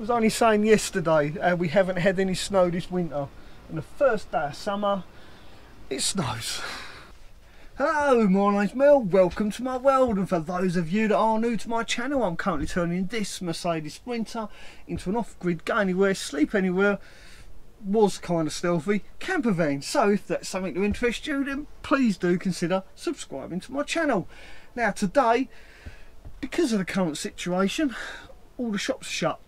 was only saying yesterday we haven't had any snow this winter, and the first day of summer it snows. Hello, my name's Mel, welcome to my world, and for those of you that are new to my channel, I'm currently turning this Mercedes Sprinter into an off-grid, go anywhere, sleep anywhere, was kind of stealthy camper van. So if that's something to interest you, then please do consider subscribing to my channel. Now today, because of the current situation, all the shops are shut.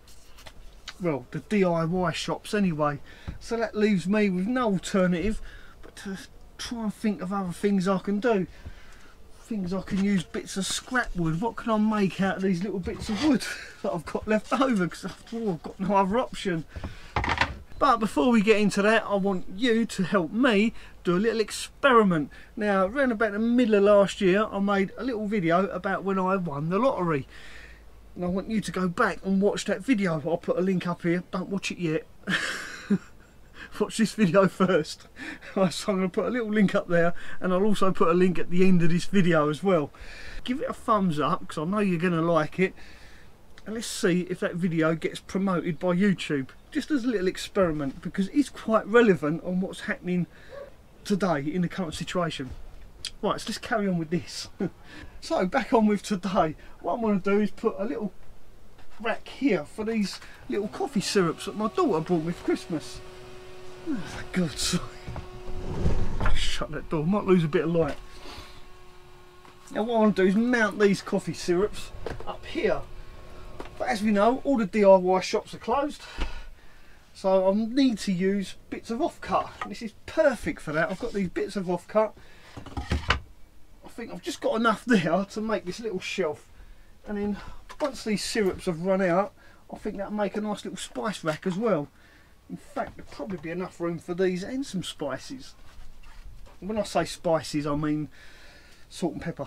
Well, the DIY shops anyway, so that leaves me with no alternative but to try and think of other things I can do. Things I can use, bits of scrap wood. What can I make out of these little bits of wood that I've got left over, because after all I've got no other option. But before we get into that, I want you to help me do a little experiment. Now, around about the middle of last year, I made a little video about when I won the lottery. And I want you to go back and watch that video. I'll put a link up here. Don't watch it yet. Watch this video first. So I'm going to put a little link up there, and I'll also put a link at the end of this video as well. Give it a thumbs up, because I know you're going to like it. And let's see if that video gets promoted by YouTube. Just as a little experiment, because it's quite relevant on what's happening today in the current situation. Right, so let's carry on with this. So back on with today. What I'm going to do is put a little rack here for these little coffee syrups that my daughter brought me for Christmas. Oh, for God's sake. Shut that door, might lose a bit of light. Now what I want to do is mount these coffee syrups up here. But as we know, all the DIY shops are closed, so I need to use bits of offcut. This is perfect for that. I've got these bits of offcut. I think I've just got enough there to make this little shelf, and then once these syrups have run out, I think that'll make a nice little spice rack as well. In fact, there'll probably be enough room for these and some spices. When I say spices, I mean salt and pepper.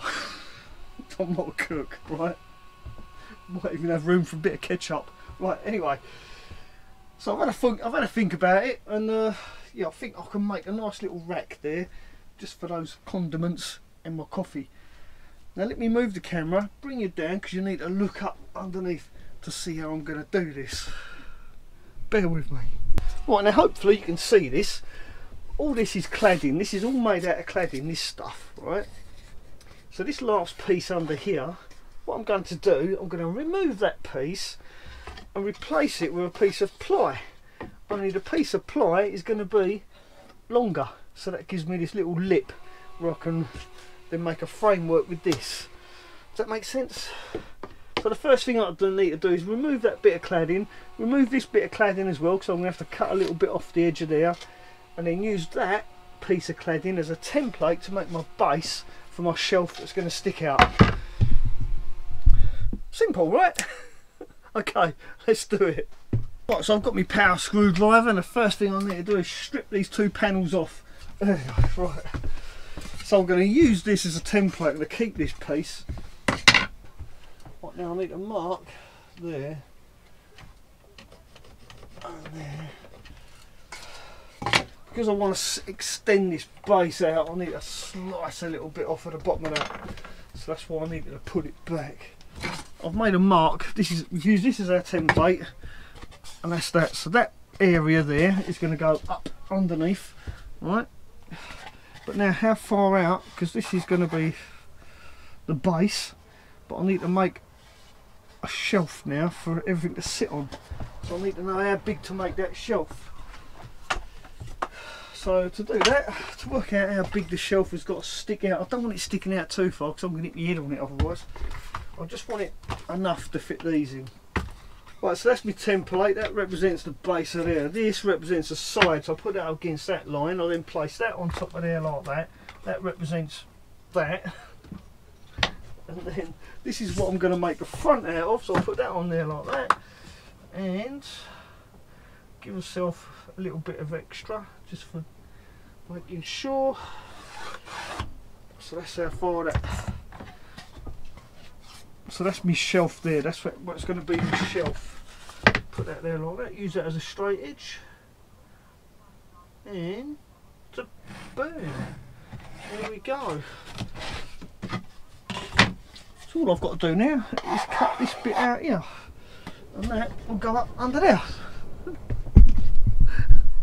I'm not a cook, right? Might even have room for a bit of ketchup. Right, anyway, so I've had a think about it, and yeah, I think I can make a nice little rack there just for those condiments and my coffee. Now let me move the camera, bring you down, because you need to look up underneath to see how I'm going to do this. Bear with me. Right, now hopefully you can see this. All this is cladding. This is all made out of cladding, this stuff, right? So this last piece under here, what I'm going to do, I'm going to remove that piece and replace it with a piece of ply. Only the piece of ply is going to be longer, so that gives me this little lip where I can then make a framework with this. Does that make sense? So the first thing I need to do is remove that bit of cladding, remove this bit of cladding as well, because I'm going to have to cut a little bit off the edge of there, and then use that piece of cladding as a template to make my base for my shelf that's going to stick out. Simple, right? Okay, let's do it. Right, so I've got my power screwdriver, and the first thing I need to do is strip these two panels off. There we go, right. So I'm going to use this as a template to keep this piece. Right, now I need to mark there and there. Because I want to extend this base out, I need to slice a little bit off at the bottom of that. So that's why I needed to put it back. I've made a mark. We've used this as our template, and that's that. So that area there is going to go up underneath, right? But now how far out, because this is going to be the base, but I need to make a shelf now for everything to sit on. So I need to know how big to make that shelf. So to do that, to work out how big the shelf has got to stick out, I don't want it sticking out too far because I'm going to hit my head on it otherwise. I just want it enough to fit these in. Right, so that's my template. That represents the base of there. This represents the side, so I put that against that line. I then place that on top of there like that. That represents that. And then this is what I'm going to make the front out of, so I'll put that on there like that. And give myself a little bit of extra, just for making sure. So that's how far that... So that's my shelf there, that's what's going to be my shelf. Put that there like that, use that as a straight edge. And boom, there we go. So all I've got to do now is cut this bit out here. and that will go up under there.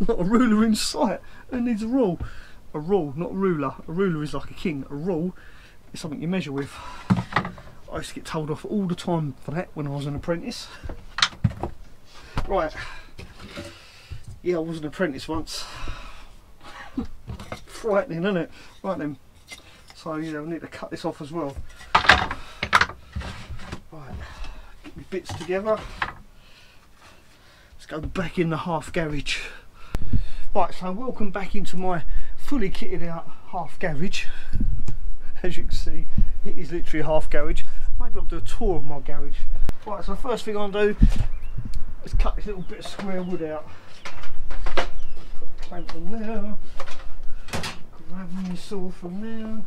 Not a ruler in sight. Who needs a rule? A rule, not a ruler. A ruler is like a king. A rule is something you measure with. I used to get told off all the time for that when I was an apprentice. Right. Yeah, I was an apprentice once. Frightening, isn't it? Right then. So yeah, we need to cut this off as well. Right. Get my bits together. Let's go back in the half garage. Right, so welcome back into my fully kitted out half garage. As you can see, it is literally a half garage. Maybe I'll do a tour of my garage. Right, so the first thing I'll do is cut this little bit of square wood out. Put a clamp on there. Grab my saw from there.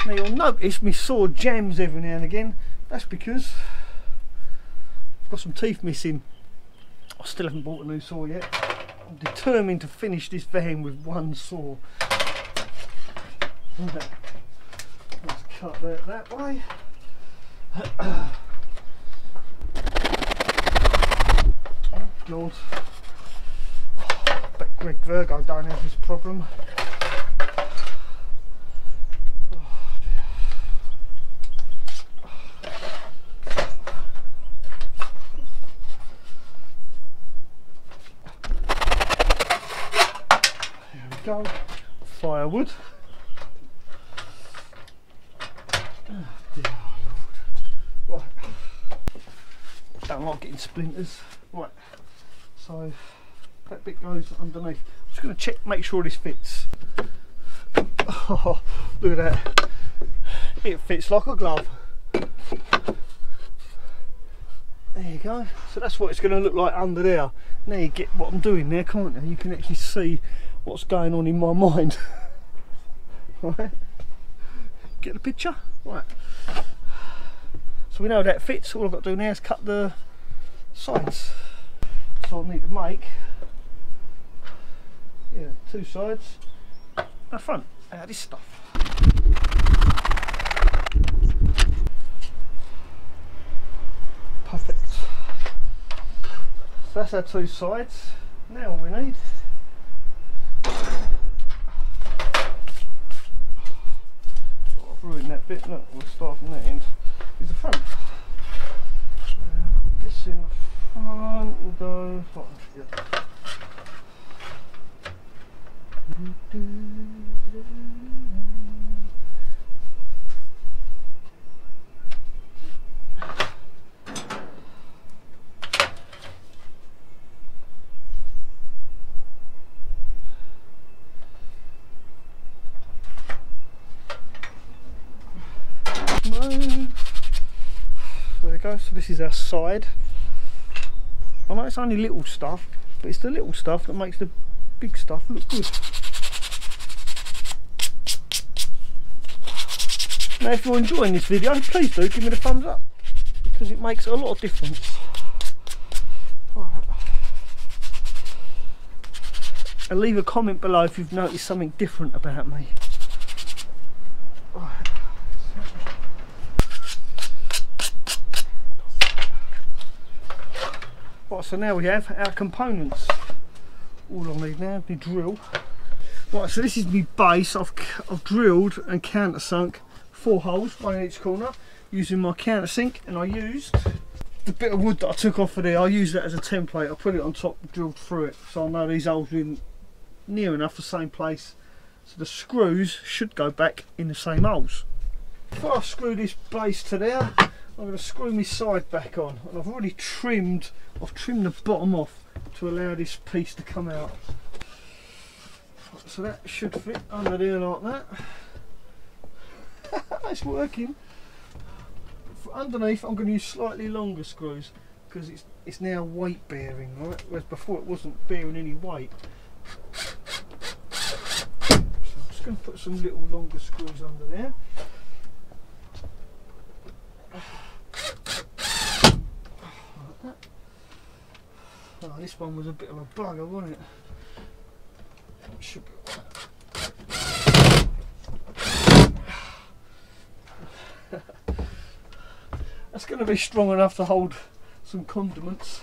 Now you'll notice my saw jams every now and again. That's because I've got some teeth missing. I still haven't bought a new saw yet. I'm determined to finish this van with one saw. Let's cut that way. Oh God. I bet Greg Virgo don't have this problem. Go. Firewood. Oh dear Lord. Right. Don't like getting splinters. Right. So that bit goes underneath. I'm just going to check, make sure this fits. Oh, look at that. It fits like a glove. There you go. So that's what it's going to look like under there. Now you get what I'm doing there, can't you? You can actually see what's going on in my mind. Right, get the picture? Right, so we know that fits. All I've got to do now is cut the sides. So I'll need to make, yeah, two sides and a front out of this stuff. Perfect. So that's our two sides. Now all we need, ruin that bit, look, we'll start from that end, is the front. This in the front will go like that. There we go, so this is our side. I know it's only little stuff, but it's the little stuff that makes the big stuff look good. Now if you're enjoying this video, please do give me the thumbs up, because it makes a lot of difference. Right. And leave a comment below if you've noticed something different about me. Right. Right, so now we have our components. All I need now is my drill. Right, so this is my base. I've drilled and countersunk 4 holes, one in each corner, using my countersink, and I used the bit of wood that I took off of there. I used that as a template. I put it on top, drilled through it, so I know these holes are in near enough the same place, so the screws should go back in the same holes. Before I screw this base to there, I'm going to screw my side back on, and I've already trimmed. I've trimmed the bottom off to allow this piece to come out. So that should fit under there like that. It's working. For underneath, I'm going to use slightly longer screws because it's now weight bearing, right? Whereas before it wasn't bearing any weight. So I'm just going to put some little longer screws under there. Oh, this one was a bit of a bugger, wasn't it? Should be going to be strong enough to hold some condiments.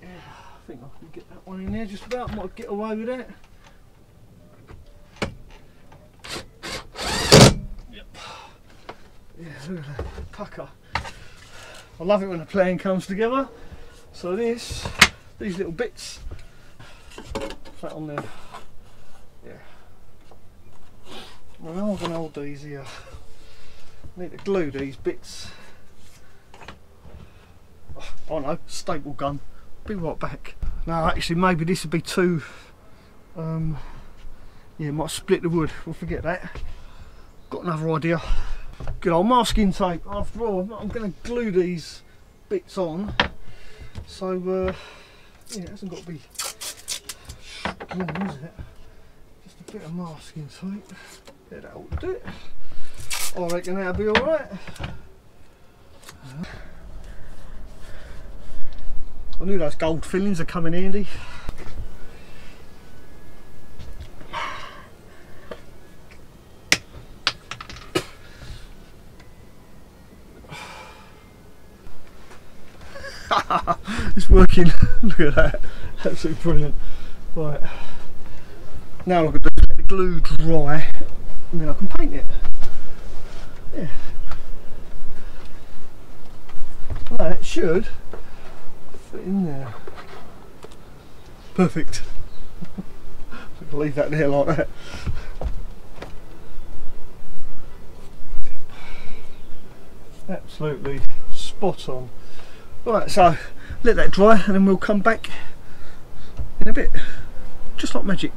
Yeah, I think I can get that one in there just about. Might get away with that. Yep. Yeah, look at that pucker. I love it when a plan comes together. So these little bits, that on there. Yeah. Well, I'm going to hold these here. I need to glue these bits. Oh no, staple gun. Be right back. No, actually, maybe this would be too. Yeah, might split the wood. We'll forget that. Got another idea. Good old masking tape. After all, I'm going to glue these bits on. So yeah, it hasn't got to be strong, is it? Just a bit of masking tape. Yeah, that ought to do it. I reckon that'll be alright. I knew those gold fillings are coming handy. It's working. Look at that. Absolutely brilliant. Right. Now I can do is let the glue dry and then I can paint it. Yeah. Well, it should fit in there. Perfect. I'll leave that there like that. Absolutely spot on. Right, so let that dry and then we'll come back in a bit. Just like magic.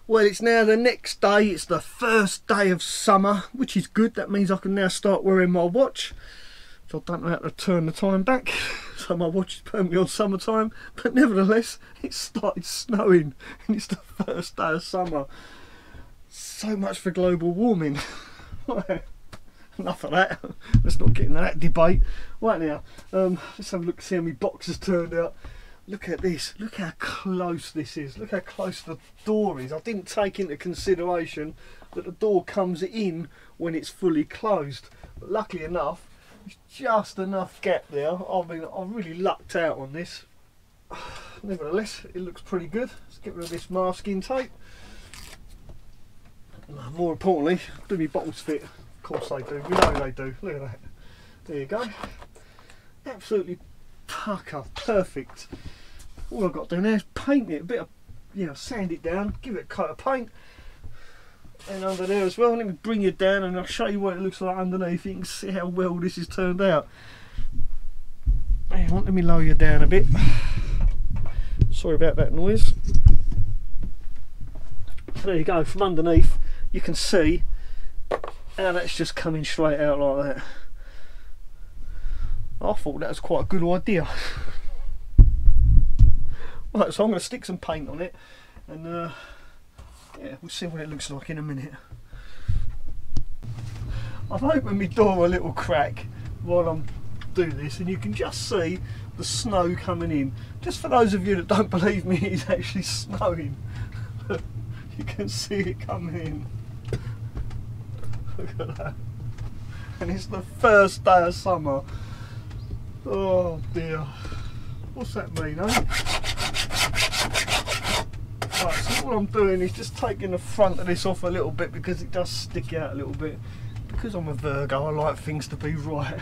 Well, it's now the next day. It's the first day of summer, which is good. That means I can now start wearing my watch. So I don't know how to turn the time back. So my watch is permanently on summertime. But nevertheless, it started snowing and it's the first day of summer. So much for global warming. Enough of that. Let's not get into that debate. Right now, let's have a look, see how my boxes turned out. Look at this. Look how close this is. Look how close the door is. I didn't take into consideration that the door comes in when it's fully closed. But luckily enough, there's just enough gap there. I really lucked out on this. Nevertheless, it looks pretty good. Let's get rid of this masking tape. More importantly, do my bottles fit? Of course they do. We know they do. Look at that. There you go. Absolutely pucker, perfect. All I've got to do now is paint it a bit of, you know, sand it down, give it a coat of paint, and under there as well. Let me bring you down and I'll show you what it looks like underneath. You can see how well this has turned out. Hang on, let me lower you down a bit. Sorry about that noise. There you go. From underneath, you can see how that's just coming straight out like that. I thought that was quite a good idea. Right, so I'm going to stick some paint on it and yeah, we'll see what it looks like in a minute. I've opened my door a little crack while I'm doing this and you can just see the snow coming in. Just for those of you that don't believe me, it's actually snowing. You can see it coming in. Look at that. And it's the first day of summer. Oh dear. What's that mean, eh? Right, so all I'm doing is just taking the front of this off a little bit because it does stick out a little bit. Because I'm a Virgo, I like things to be right.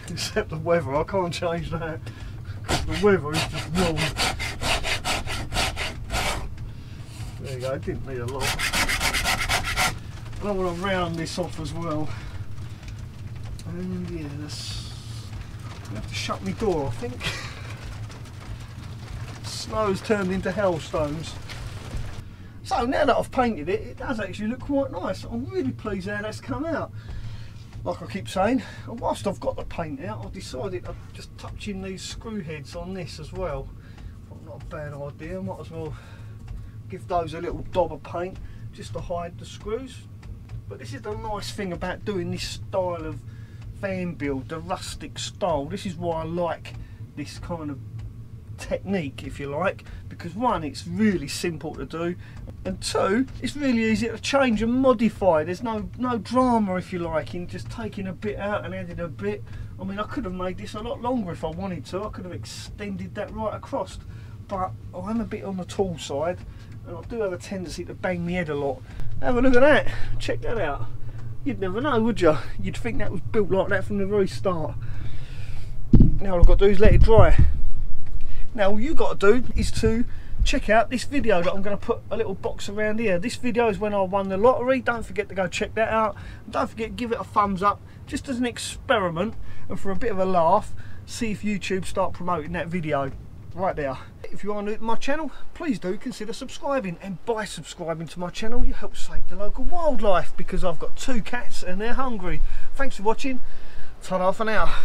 Except the weather, I can't change that. Because the weather is just wrong. There you go, it didn't need a lot. And I want to round this off as well. And yeah, I have to shut my door, I think. Snow's turned into hailstones. So now that I've painted it, it does actually look quite nice. I'm really pleased how that's come out. Like I keep saying, and whilst I've got the paint out, I've decided to just touch in these screw heads on this as well. Not a bad idea, might as well give those a little daub of paint just to hide the screws. But this is the nice thing about doing this style of van build, the rustic style. This is why I like this kind of technique, if you like, because one, it's really simple to do, And two, it's really easy to change and modify. There's no drama, if you like, in just taking a bit out and adding a bit. I mean, I could have made this a lot longer if I wanted to. I could have extended that right across, but I'm a bit on the tall side and I do have a tendency to bang my head a lot. Have a look at that, check that out. You'd never know, would you? You'd think that was built like that from the very start. Now all I've got to do is let it dry. Now all you've got to do is to check out this video that I'm going to put a little box around here. This video is when I won the lottery. Don't forget to go check that out. Don't forget to give it a thumbs up, just as an experiment and for a bit of a laugh. See if YouTube start promoting that video right there. If you are new to my channel, please do consider subscribing, and by subscribing to my channel you help save the local wildlife, because I've got 2 cats and they're hungry. Thanks for watching. Ta-ra for now.